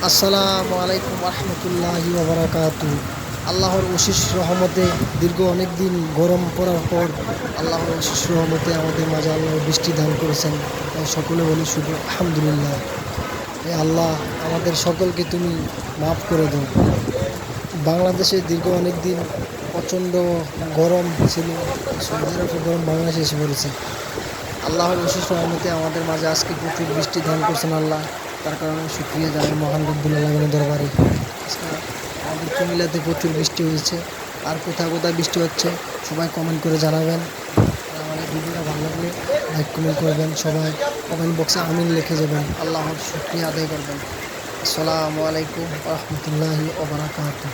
আসসালামু আলাইকুম রহমতুল্লাহি ওবরাকাতু। আল্লাহর অশেষ রহমতে দীর্ঘ অনেক দিন গরম পড়ার পর আল্লাহর অশেষ রহমতে আমাদের মাঝে আল্লাহর বৃষ্টি দান করেছেন। তাই সকলে বলি শুধু আলহামদুলিল্লাহ। এ আল্লাহ, আমাদের সকলকে তুমি মাফ করে দাও। বাংলাদেশে দীর্ঘ অনেক দিন প্রচণ্ড গরম ছিল, সৌদি আরবের গরম বাংলাদেশে এসে পড়েছে। আল্লাহর অশেষ রহমতে আমাদের মাঝে আজকে প্রচুর বৃষ্টি দান করছেন আল্লাহ। তার কারণে শুকরিয়া জানাই মহান রব্বুল আলামিনের দরবারে। আমাদের কুমিল্লাতে প্রচুর বৃষ্টি হয়েছে। আর কোথায় কোথায় বৃষ্টি হচ্ছে সবাই কমেন্ট করে জানাবেন। আর আমার এই ভিডিওটা ভালো লাগলে লাইক কমেন্ট করবেন, সবাই কমেন্ট বক্সে আমিন লিখে যাবেন, আল্লাহর শুকরিয়া আদায় করবেন। আসসালামু আলাইকুম রহমতুল্লাহি ওয়া বারাকাতুহু।